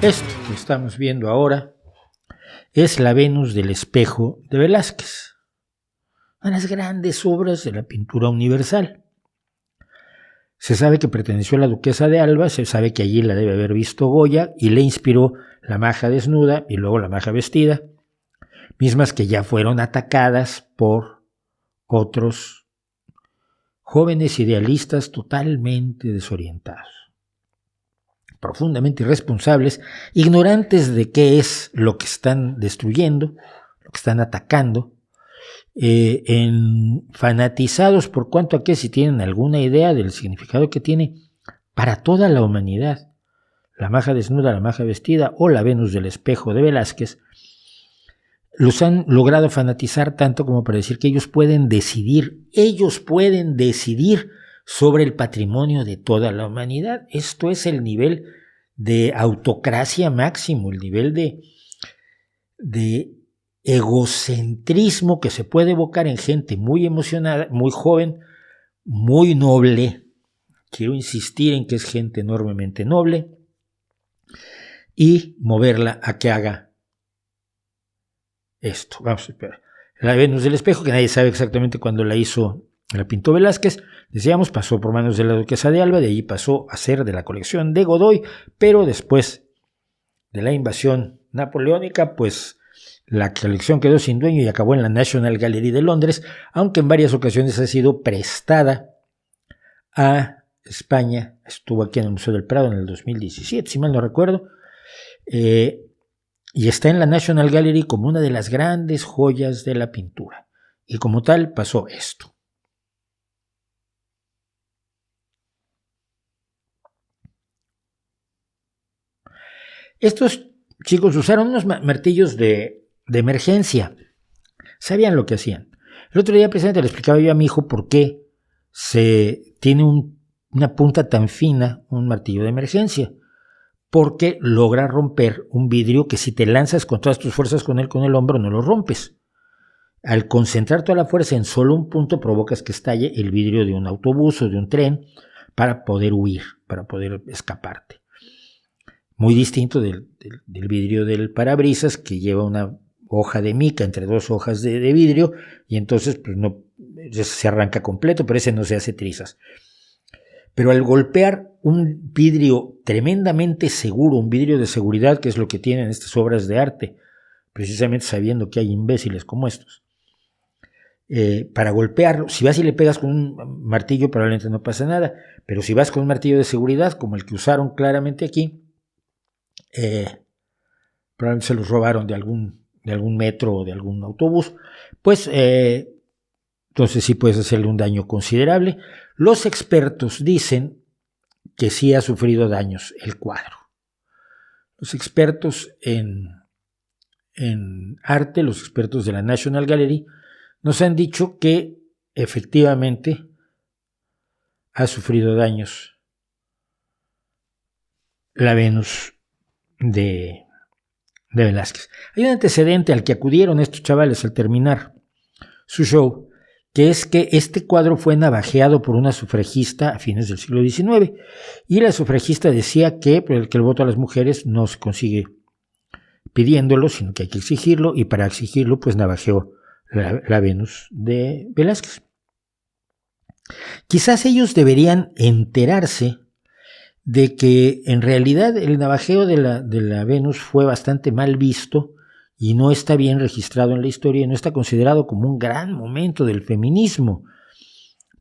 Esto que estamos viendo ahora es la Venus del Espejo de Velázquez, una de las grandes obras de la pintura universal. Se sabe que perteneció a la duquesa de Alba, se sabe que allí la debe haber visto Goya y le inspiró la maja desnuda y luego la maja vestida, mismas que ya fueron atacadas por otros jóvenes idealistas totalmente desorientados, profundamente irresponsables, ignorantes de qué es lo que están destruyendo, lo que están atacando, fanatizados por cuanto a que si tienen alguna idea del significado que tiene para toda la humanidad, la maja desnuda, la maja vestida o la Venus del Espejo de Velázquez, los han logrado fanatizar tanto como para decir que ellos pueden decidir sobre el patrimonio de toda la humanidad. Esto es el nivel de autocracia máximo, el nivel de egocentrismo que se puede evocar en gente muy emocionada, muy joven, muy noble. Quiero insistir en que es gente enormemente noble y moverla a que haga esto. Vamos a esperar. La Venus del Espejo, que nadie sabe exactamente cuándo la pintó Velázquez, decíamos, pasó por manos de la duquesa de Alba, de allí pasó a ser de la colección de Godoy, pero después de la invasión napoleónica, pues la colección quedó sin dueño y acabó en la National Gallery de Londres, aunque en varias ocasiones ha sido prestada a España. Estuvo aquí en el Museo del Prado en el 2017, si mal no recuerdo, y está en la National Gallery como una de las grandes joyas de la pintura. Y como tal pasó esto. Estos chicos usaron unos martillos de emergencia. Sabían lo que hacían. El otro día precisamente le explicaba yo a mi hijo por qué se tiene una punta tan fina, un martillo de emergencia. Porque logra romper un vidrio que si te lanzas con todas tus fuerzas con el hombro no lo rompes. Al concentrar toda la fuerza en solo un punto provocas que estalle el vidrio de un autobús o de un tren para poder huir, para poder escaparte. Muy distinto del vidrio del parabrisas, que lleva una hoja de mica entre dos hojas de vidrio y entonces pues no se arranca completo, pero ese no se hace trizas. Pero al golpear un vidrio tremendamente seguro, un vidrio de seguridad, que es lo que tienen estas obras de arte, precisamente sabiendo que hay imbéciles como estos, para golpearlo, si vas y le pegas con un martillo probablemente no pasa nada, pero si vas con un martillo de seguridad, como el que usaron claramente aquí, probablemente se los robaron de algún metro o de algún autobús, pues entonces sí puedes hacerle un daño considerable. Los expertos dicen que sí ha sufrido daños el cuadro. Los expertos en arte, los expertos de la National Gallery, nos han dicho que efectivamente ha sufrido daños la Venus de Velázquez. Hay un antecedente al que acudieron estos chavales al terminar su show, que es que este cuadro fue navajeado por una sufragista a fines del siglo XIX, y la sufragista decía que el voto a las mujeres no se consigue pidiéndolo, sino que hay que exigirlo, y para exigirlo pues navajeó la Venus de Velázquez. Quizás ellos deberían enterarse de que en realidad el navajeo de la Venus fue bastante mal visto y no está bien registrado en la historia y no está considerado como un gran momento del feminismo,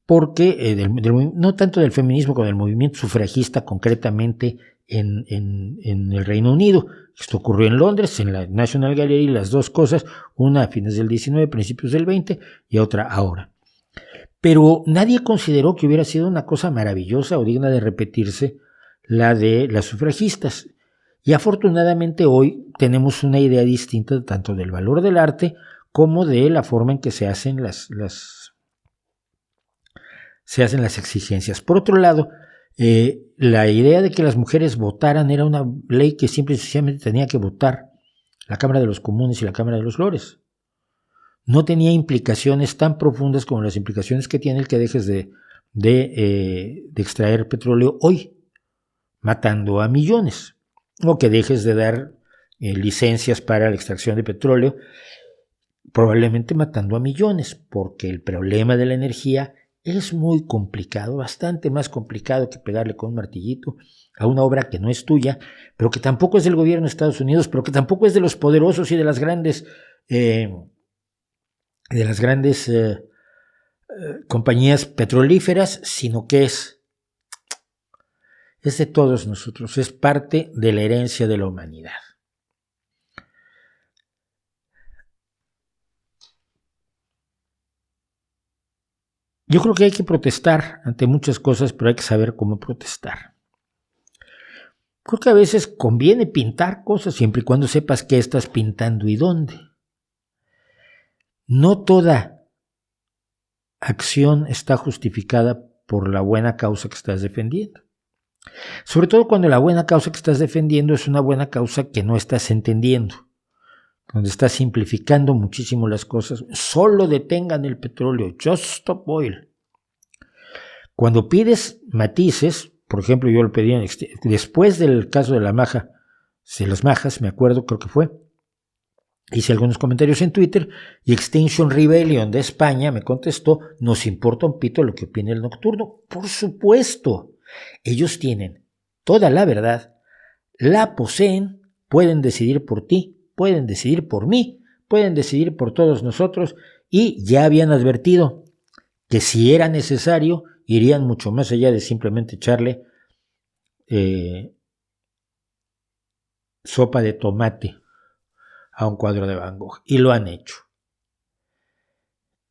porque no tanto del feminismo como del movimiento sufragista concretamente en el Reino Unido. Esto ocurrió en Londres, en la National Gallery, las dos cosas, una a fines del 19, principios del 20 y otra ahora. Pero nadie consideró que hubiera sido una cosa maravillosa o digna de repetirse la de las sufragistas. Y afortunadamente hoy tenemos una idea distinta tanto del valor del arte como de la forma en que se hacen las exigencias. Por otro lado, la idea de que las mujeres votaran era una ley que simple y sencillamente tenía que votar la Cámara de los Comunes y la Cámara de los Lores. No tenía implicaciones tan profundas como las implicaciones que tiene el que dejes de extraer petróleo hoy, matando a millones. o que dejes de dar licencias para la extracción de petróleo, probablemente matando a millones, porque el problema de la energía es muy complicado, bastante más complicado que pegarle con un martillito a una obra que no es tuya, pero que tampoco es del gobierno de Estados Unidos, pero que tampoco es de los poderosos y de las grandes compañías petrolíferas, sino que es de todos nosotros, es parte de la herencia de la humanidad. Yo creo que hay que protestar ante muchas cosas, pero hay que saber cómo protestar. Creo que a veces conviene pintar cosas siempre y cuando sepas qué estás pintando y dónde. No toda acción está justificada por la buena causa que estás defendiendo. Sobre todo cuando la buena causa que estás defendiendo es una buena causa que no estás entendiendo, donde estás simplificando muchísimo las cosas. Solo detengan el petróleo, just stop oil. Cuando pides matices, por ejemplo, yo lo pedí después del caso de las majas, me acuerdo, creo que fue, hice algunos comentarios en Twitter y Extinction Rebellion de España me contestó: nos importa un pito lo que opine el Nocturno. Por supuesto, ellos tienen toda la verdad, la poseen, pueden decidir por ti, pueden decidir por mí, pueden decidir por todos nosotros, y ya habían advertido que si era necesario irían mucho más allá de simplemente echarle sopa de tomate a un cuadro de Van Gogh, y lo han hecho.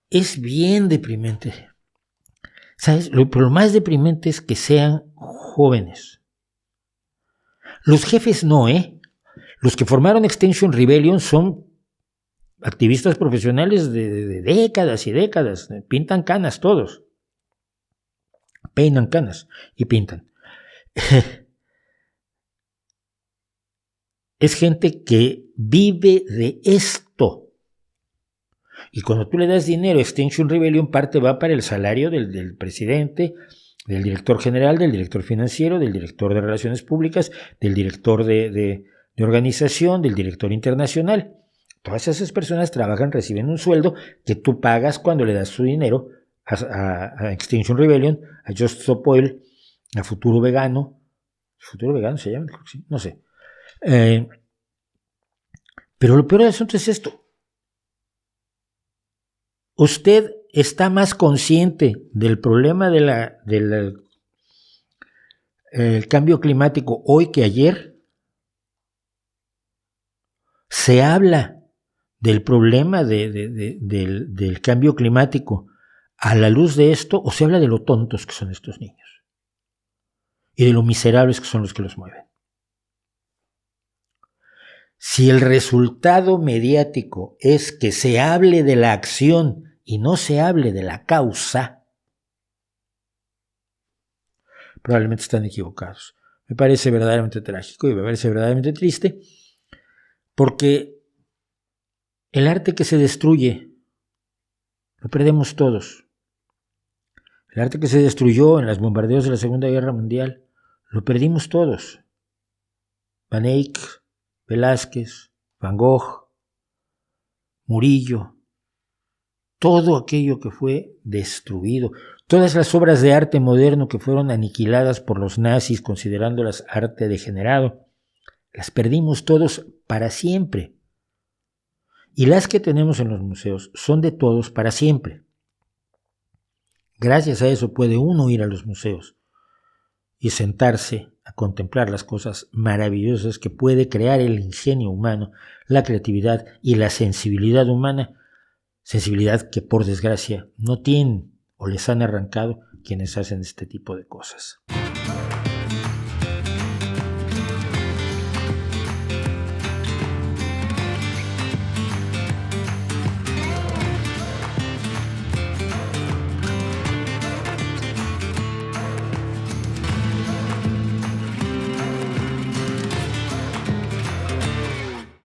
Es bien deprimente. ¿Sabes? Pero lo más deprimente es que sean jóvenes. Los jefes no, Los que formaron Extinction Rebellion son activistas profesionales de décadas y décadas. Pintan canas todos. Peinan canas y pintan. Es gente que vive de esto. Y cuando tú le das dinero a Extinction Rebellion, parte va para el salario del presidente, del director general, del director financiero, del director de relaciones públicas, del director de organización, del director internacional. Todas esas personas trabajan, reciben un sueldo que tú pagas cuando le das su dinero a Extinction Rebellion, a Just Stop Oil, a Futuro Vegano. ¿Futuro Vegano se llama? No sé. Pero lo peor del asunto es esto. Usted está más consciente del problema del cambio climático hoy que ayer. Se habla del problema del cambio climático a la luz de esto, o se habla de lo tontos que son estos niños y de lo miserables que son los que los mueven. Si el resultado mediático es que se hable de la acción y no se hable de la causa, probablemente están equivocados. Me parece verdaderamente trágico y me parece verdaderamente triste, porque el arte que se destruye lo perdemos todos. El arte que se destruyó en los bombardeos de la Segunda Guerra Mundial lo perdimos todos. Van Eyck, Velázquez, Van Gogh, Murillo, todo aquello que fue destruido, todas las obras de arte moderno que fueron aniquiladas por los nazis considerándolas arte degenerado, las perdimos todos para siempre. Y las que tenemos en los museos son de todos para siempre. Gracias a eso puede uno ir a los museos y sentarse a contemplar las cosas maravillosas que puede crear el ingenio humano, la creatividad y la sensibilidad humana, sensibilidad que por desgracia no tienen o les han arrancado quienes hacen este tipo de cosas.